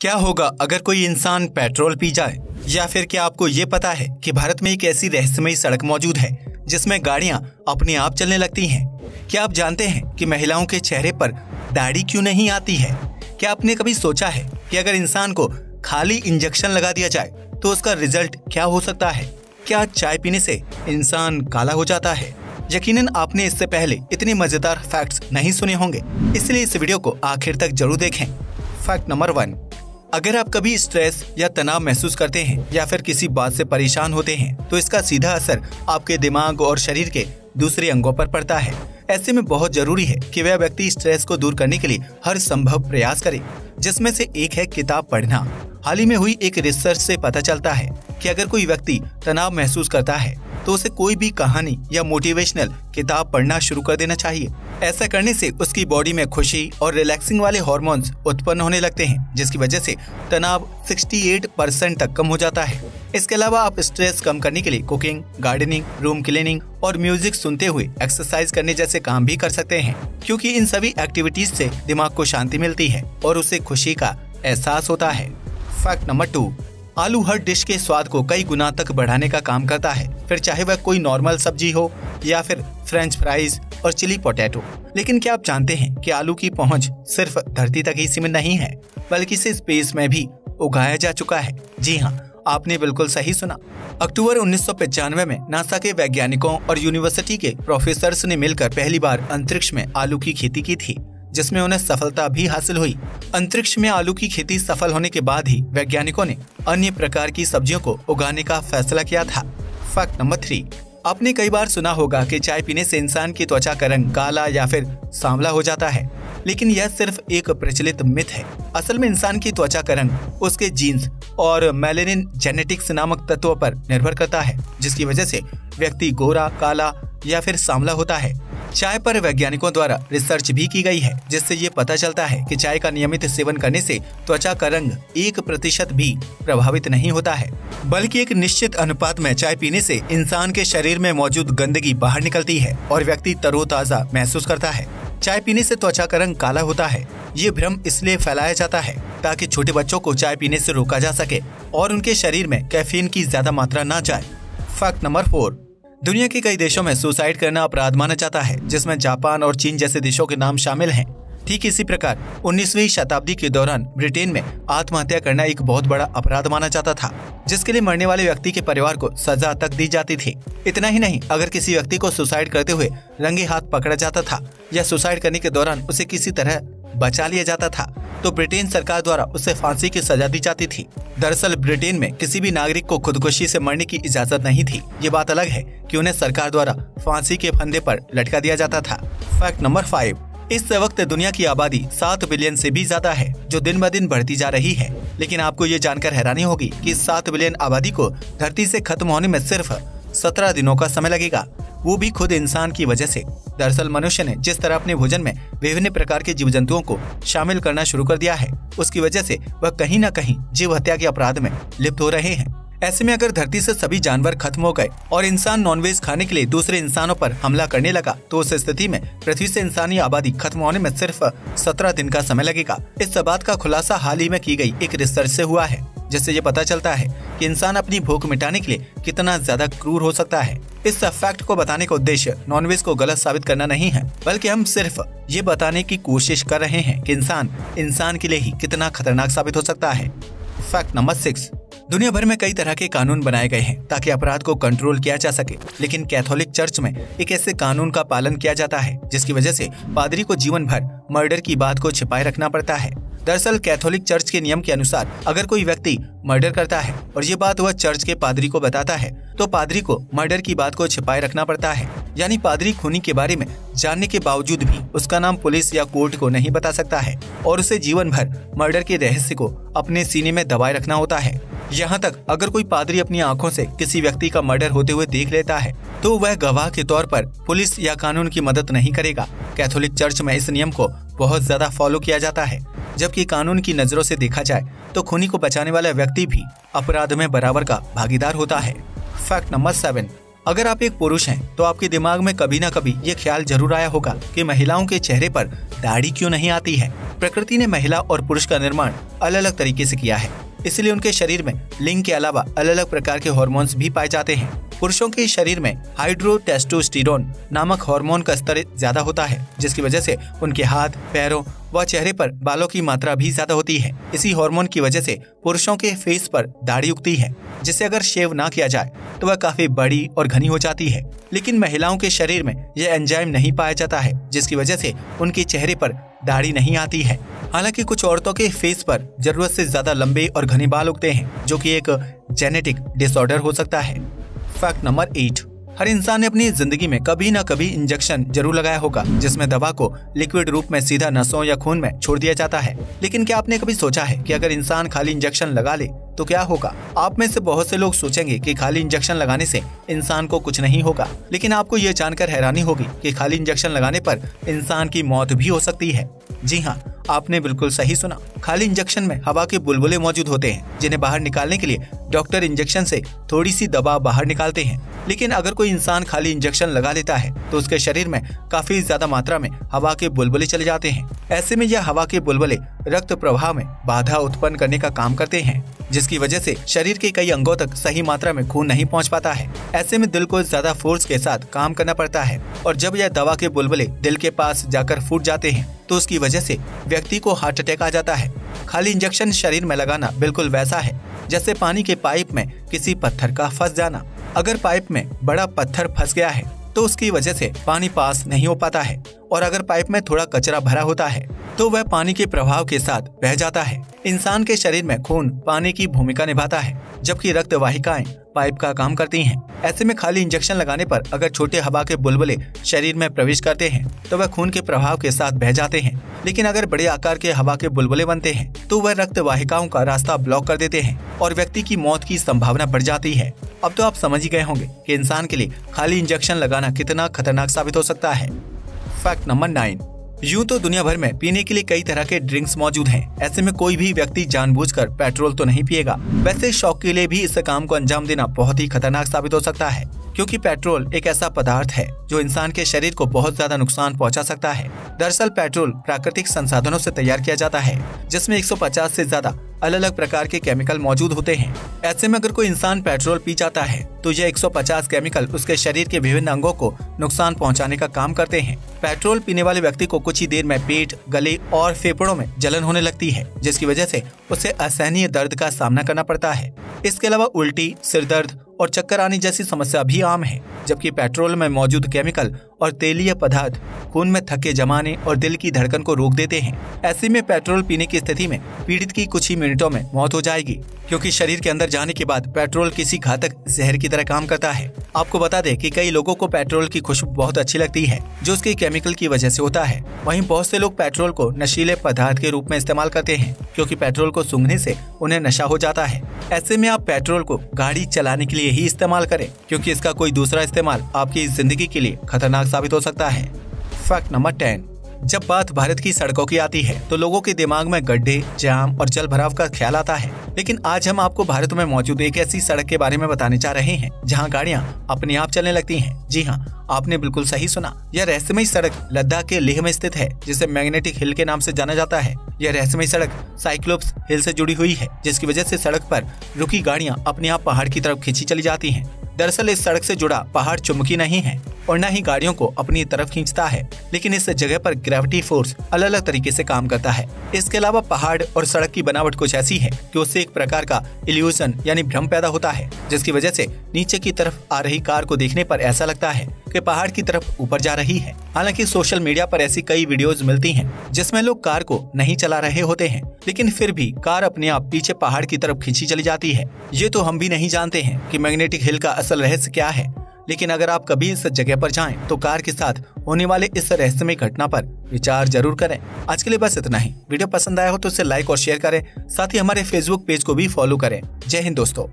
क्या होगा अगर कोई इंसान पेट्रोल पी जाए? या फिर क्या आपको ये पता है कि भारत में एक ऐसी रहस्यमयी सड़क मौजूद है जिसमें गाड़ियां अपने आप चलने लगती हैं? क्या आप जानते हैं कि महिलाओं के चेहरे पर दाढ़ी क्यों नहीं आती है? क्या आपने कभी सोचा है कि अगर इंसान को खाली इंजेक्शन लगा दिया जाए तो उसका रिजल्ट क्या हो सकता है? क्या चाय पीने से इंसान काला हो जाता है? यकीनन आपने इससे पहले इतने मजेदार फैक्ट्स नहीं सुने होंगे, इसलिए इस वीडियो को आखिर तक जरूर देखें। फैक्ट नंबर 1, अगर आप कभी स्ट्रेस या तनाव महसूस करते हैं या फिर किसी बात से परेशान होते हैं तो इसका सीधा असर आपके दिमाग और शरीर के दूसरे अंगों पर पड़ता है। ऐसे में बहुत जरूरी है कि वह व्यक्ति स्ट्रेस को दूर करने के लिए हर संभव प्रयास करे, जिसमें से एक है किताब पढ़ना। हाल ही में हुई एक रिसर्च से पता चलता है कि अगर कोई व्यक्ति तनाव महसूस करता है तो उसे कोई भी कहानी या मोटिवेशनल किताब पढ़ना शुरू कर देना चाहिए। ऐसा करने से उसकी बॉडी में खुशी और रिलैक्सिंग वाले हार्मोन्स उत्पन्न होने लगते हैं, जिसकी वजह से तनाव 68% तक कम हो जाता है। इसके अलावा आप स्ट्रेस कम करने के लिए कुकिंग, गार्डनिंग, रूम क्लीनिंग और म्यूजिक सुनते हुए एक्सरसाइज करने जैसे काम भी कर सकते हैं, क्योंकि इन सभी एक्टिविटीज से दिमाग को शांति मिलती है और उसे खुशी का एहसास होता है। फैक्ट नंबर 2, आलू हर डिश के स्वाद को कई गुना तक बढ़ाने का काम करता है, फिर चाहे वह कोई नॉर्मल सब्जी हो या फिर फ्रेंच फ्राइज और चिली पोटैटो। लेकिन क्या आप जानते हैं कि आलू की पहुंच सिर्फ धरती तक ही सीमित नहीं है, बल्कि इसे स्पेस में भी उगाया जा चुका है? जी हाँ, आपने बिल्कुल सही सुना। अक्टूबर 1995 में नासा के वैज्ञानिकों और यूनिवर्सिटी के प्रोफेसर्स ने मिलकर पहली बार अंतरिक्ष में आलू की खेती की थी, जिसमें उन्हें सफलता भी हासिल हुई। अंतरिक्ष में आलू की खेती सफल होने के बाद ही वैज्ञानिकों ने अन्य प्रकार की सब्जियों को उगाने का फैसला किया था। फैक्ट नंबर 3, आपने कई बार सुना होगा कि चाय पीने से इंसान की त्वचा का रंग काला या फिर सांवला हो जाता है, लेकिन यह सिर्फ एक प्रचलित मिथ है। असल में इंसान की त्वचा का रंग उसके जीन्स और मेलेनिन जेनेटिक्स नामक तत्वों पर निर्भर करता है, जिसकी वजह से व्यक्ति गोरा, काला या फिर सांवला होता है। चाय पर वैज्ञानिकों द्वारा रिसर्च भी की गई है, जिससे ये पता चलता है कि चाय का नियमित सेवन करने से त्वचा का रंग 1% भी प्रभावित नहीं होता है, बल्कि एक निश्चित अनुपात में चाय पीने से इंसान के शरीर में मौजूद गंदगी बाहर निकलती है और व्यक्ति तरोताजा महसूस करता है। चाय पीने से त्वचा का रंग काला होता है, ये भ्रम इसलिए फैलाया जाता है ताकि छोटे बच्चों को चाय पीने से रोका जा सके और उनके शरीर में कैफीन की ज्यादा मात्रा न जाए। फैक्ट नंबर 4, दुनिया के कई देशों में सुसाइड करना अपराध माना जाता है, जिसमें जापान और चीन जैसे देशों के नाम शामिल हैं। ठीक इसी प्रकार 19वीं शताब्दी के दौरान ब्रिटेन में आत्महत्या करना एक बहुत बड़ा अपराध माना जाता था, जिसके लिए मरने वाले व्यक्ति के परिवार को सजा तक दी जाती थी। इतना ही नहीं, अगर किसी व्यक्ति को सुसाइड करते हुए रंगे हाथ पकड़ा जाता था या सुसाइड करने के दौरान उसे किसी तरह बचा लिया जाता था तो ब्रिटेन सरकार द्वारा उसे फांसी की सजा दी जाती थी। दरअसल ब्रिटेन में किसी भी नागरिक को खुदकुशी से मरने की इजाजत नहीं थी। ये बात अलग है कि उन्हें सरकार द्वारा फांसी के फंदे पर लटका दिया जाता था। फैक्ट नंबर 5, इस वक्त दुनिया की आबादी 7 बिलियन से भी ज्यादा है, जो दिन ब दिन बढ़ती जा रही है। लेकिन आपको ये जानकर हैरानी होगी कि इस 7 बिलियन आबादी को धरती से खत्म होने में सिर्फ 17 दिनों का समय लगेगा, वो भी खुद इंसान की वजह से। दरअसल मनुष्य ने जिस तरह अपने भोजन में विभिन्न प्रकार के जीव जंतुओं को शामिल करना शुरू कर दिया है, उसकी वजह से वह कहीं न कहीं जीव हत्या के अपराध में लिप्त हो रहे हैं। ऐसे में अगर धरती से सभी जानवर खत्म हो गए और इंसान नॉनवेज खाने के लिए दूसरे इंसानों पर हमला करने लगा तो उस स्थिति में पृथ्वी से इंसानी आबादी खत्म होने में सिर्फ 17 दिन का समय लगेगा। इस बात का खुलासा हाल ही में की गई एक रिसर्च से हुआ है, जिससे ये पता चलता है कि इंसान अपनी भूख मिटाने के लिए कितना ज्यादा क्रूर हो सकता है। इस फैक्ट को बताने का उद्देश्य नॉनवेज को गलत साबित करना नहीं है, बल्कि हम सिर्फ ये बताने की कोशिश कर रहे हैं कि इंसान के लिए ही कितना खतरनाक साबित हो सकता है। फैक्ट नंबर 6, दुनिया भर में कई तरह के कानून बनाए गए हैं ताकि अपराध को कंट्रोल किया जा सके, लेकिन कैथोलिक चर्च में एक ऐसे कानून का पालन किया जाता है जिसकी वजह से पादरी को जीवन भर मर्डर की बात को छिपाए रखना पड़ता है। दरअसल कैथोलिक चर्च के नियम के अनुसार अगर कोई व्यक्ति मर्डर करता है और ये बात वह चर्च के पादरी को बताता है तो पादरी को मर्डर की बात को छिपाए रखना पड़ता है। यानी पादरी खूनी के बारे में जानने के बावजूद भी उसका नाम पुलिस या कोर्ट को नहीं बता सकता है और उसे जीवन भर मर्डर के रहस्य को अपने सीने में दबाए रखना होता है। यहाँ तक अगर कोई पादरी अपनी आंखों से किसी व्यक्ति का मर्डर होते हुए देख लेता है तो वह गवाह के तौर पर पुलिस या कानून की मदद नहीं करेगा। कैथोलिक चर्च में इस नियम को बहुत ज्यादा फॉलो किया जाता है, जबकि कानून की नजरों से देखा जाए तो खूनी को बचाने वाला व्यक्ति भी अपराध में बराबर का भागीदार होता है। फैक्ट नंबर 7, अगर आप एक पुरुष हैं तो आपके दिमाग में कभी ना कभी ये ख्याल जरूर आया होगा कि महिलाओं के चेहरे पर दाढ़ी क्यों नहीं आती है। प्रकृति ने महिला और पुरुष का निर्माण अलग अलग तरीके से किया है, इसलिए उनके शरीर में लिंग के अलावा अलग अलग प्रकार के हार्मोन्स भी पाए जाते हैं। पुरुषों के शरीर में हाइड्रोटेस्टोस्टेरोन नामक हार्मोन का स्तर ज्यादा होता है, जिसकी वजह से उनके हाथ, पैरों व चेहरे पर बालों की मात्रा भी ज्यादा होती है। इसी हार्मोन की वजह से पुरुषों के फेस पर दाढ़ी उगती है, जिसे अगर शेव ना किया जाए तो वह काफी बड़ी और घनी हो जाती है। लेकिन महिलाओं के शरीर में यह एंजाइम नहीं पाया जाता है, जिसकी वजह से उनके चेहरे पर दाढ़ी नहीं आती है। हालांकि कुछ औरतों के फेस पर जरूरत से ज्यादा लंबे और घने बाल उगते हैं, जो कि एक जेनेटिक डिसऑर्डर हो सकता है। फैक्ट नंबर 8, हर इंसान ने अपनी जिंदगी में कभी न कभी इंजेक्शन जरूर लगाया होगा, जिसमें दवा को लिक्विड रूप में सीधा नसों या खून में छोड़ दिया जाता है। लेकिन क्या आपने कभी सोचा है कि अगर इंसान खाली इंजेक्शन लगा ले तो क्या होगा? आप में से बहुत से लोग सोचेंगे कि खाली इंजेक्शन लगाने से इंसान को कुछ नहीं होगा, लेकिन आपको ये जानकर हैरानी होगी कि खाली इंजेक्शन लगाने पर इंसान की मौत भी हो सकती है। जी हाँ, आपने बिल्कुल सही सुना। खाली इंजेक्शन में हवा के बुलबुले मौजूद होते हैं, जिन्हें बाहर निकालने के लिए डॉक्टर इंजेक्शन से थोड़ी सी दवा बाहर निकालते हैं। लेकिन अगर कोई इंसान खाली इंजेक्शन लगा लेता है तो उसके शरीर में काफी ज्यादा मात्रा में हवा के बुलबुले चले जाते हैं। ऐसे में यह हवा के बुलबुले रक्त प्रवाह में बाधा उत्पन्न करने का काम करते हैं, जिसकी वजह से शरीर के कई अंगों तक सही मात्रा में खून नहीं पहुंच पाता है। ऐसे में दिल को ज्यादा फोर्स के साथ काम करना पड़ता है, और जब यह दवा के बुलबुले दिल के पास जाकर फूट जाते हैं तो उसकी वजह से व्यक्ति को हार्ट अटैक आ जाता है। खाली इंजेक्शन शरीर में लगाना बिल्कुल वैसा है जैसे पानी के पाइप में किसी पत्थर का फंस जाना। अगर पाइप में बड़ा पत्थर फंस गया है तो उसकी वजह से पानी पास नहीं हो पाता है, और अगर पाइप में थोड़ा कचरा भरा होता है तो वह पानी के प्रभाव के साथ बह जाता है। इंसान के शरीर में खून पानी की भूमिका निभाता है, जबकि रक्त वाहिकाएं पाइप का काम करती हैं। ऐसे में खाली इंजेक्शन लगाने पर अगर छोटे हवा के बुलबुले शरीर में प्रवेश करते हैं तो वह खून के प्रभाव के साथ बह जाते हैं। लेकिन अगर बड़े आकार के हवा के बुलबुले बनते हैं तो वह रक्त वाहिकाओं का रास्ता ब्लॉक कर देते हैं और व्यक्ति की मौत की संभावना बढ़ जाती है। अब तो आप समझ ही गए होंगे कि इंसान के लिए खाली इंजेक्शन लगाना कितना खतरनाक साबित हो सकता है। फैक्ट नंबर 9, यूं तो दुनिया भर में पीने के लिए कई तरह के ड्रिंक्स मौजूद हैं। ऐसे में कोई भी व्यक्ति जानबूझकर पेट्रोल तो नहीं पिएगा। वैसे शौक के लिए भी इस काम को अंजाम देना बहुत ही खतरनाक साबित हो सकता है, क्योंकि पेट्रोल एक ऐसा पदार्थ है जो इंसान के शरीर को बहुत ज्यादा नुकसान पहुंचा सकता है। दरअसल पेट्रोल प्राकृतिक संसाधनों से तैयार किया जाता है, जिसमें 150 से ज्यादा अलग अलग प्रकार के केमिकल मौजूद होते हैं। ऐसे में अगर कोई इंसान पेट्रोल पी जाता है तो यह 150 केमिकल उसके शरीर के विभिन्न अंगों को नुकसान पहुंचाने का काम करते हैं। पेट्रोल पीने वाले व्यक्ति को कुछ ही देर में पेट, गले और फेफड़ों में जलन होने लगती है, जिसकी वजह से उसे असहनीय दर्द का सामना करना पड़ता है। इसके अलावा उल्टी, सिर दर्द और चक्कर आने जैसी समस्या भी आम है, जबकि पेट्रोल में मौजूद केमिकल और तेलीय पदार्थ खून में थक्के जमाने और दिल की धड़कन को रोक देते हैं। ऐसे में पेट्रोल पीने की स्थिति में पीड़ित की कुछ ही मिनटों में मौत हो जाएगी, क्योंकि शरीर के अंदर जाने के बाद पेट्रोल किसी घातक जहर की तरह काम करता है। आपको बता दें कि कई लोगों को पेट्रोल की खुशबू बहुत अच्छी लगती है, जो उसके केमिकल की वजह से होता है। वहीं बहुत से लोग पेट्रोल को नशीले पदार्थ के रूप में इस्तेमाल करते हैं, क्योंकि पेट्रोल को सूंघने से उन्हें नशा हो जाता है। ऐसे में आप पेट्रोल को गाड़ी चलाने के लिए ही इस्तेमाल करें, क्योंकि इसका कोई दूसरा इस्तेमाल आपकी जिंदगी के लिए खतरनाक साबित हो सकता है। फैक्ट नंबर 10, जब बात भारत की सड़कों की आती है तो लोगों के दिमाग में गड्ढे, जाम और जल भराव का ख्याल आता है। लेकिन आज हम आपको भारत में मौजूद एक ऐसी सड़क के बारे में बताने जा रहे हैं जहां गाड़ियां अपने आप चलने लगती हैं। जी हाँ, आपने बिल्कुल सही सुना। यह रहस्यमयी सड़क लद्दाख के लेह में स्थित है, जिसे मैग्नेटिक हिल के नाम से जाना जाता है। यह रहस्यमयी सड़क साइक्लोप्स हिल से जुड़ी हुई है, जिसकी वजह से सड़क पर रुकी गाड़ियां अपने आप पहाड़ की तरफ खींची चली जाती हैं। दरअसल इस सड़क से जुड़ा पहाड़ चुंबकीय नहीं है और न ही गाड़ियों को अपनी तरफ खींचता है, लेकिन इस जगह पर ग्रेविटी फोर्स अलग अलग तरीके से काम करता है। इसके अलावा पहाड़ और सड़क की बनावट कुछ ऐसी है कि उससे एक प्रकार का इल्यूजन यानी भ्रम पैदा होता है, जिसकी वजह से नीचे की तरफ आ रही कार को देखने पर ऐसा लगता है कि पहाड़ की तरफ ऊपर जा रही है। हालांकि सोशल मीडिया पर ऐसी कई वीडियोस मिलती हैं जिसमें लोग कार को नहीं चला रहे होते हैं, लेकिन फिर भी कार अपने आप पीछे पहाड़ की तरफ खींची चली जाती है। ये तो हम भी नहीं जानते हैं कि मैग्नेटिक हिल का असल रहस्य क्या है, लेकिन अगर आप कभी इस जगह पर जाएं तो कार के साथ होने वाले इस रहस्यमय घटना पर विचार जरूर करें। आज के लिए बस इतना ही। वीडियो पसंद आया हो तो इसे लाइक और शेयर करें, साथ ही हमारे फेसबुक पेज को भी फॉलो करें। जय हिंद दोस्तों।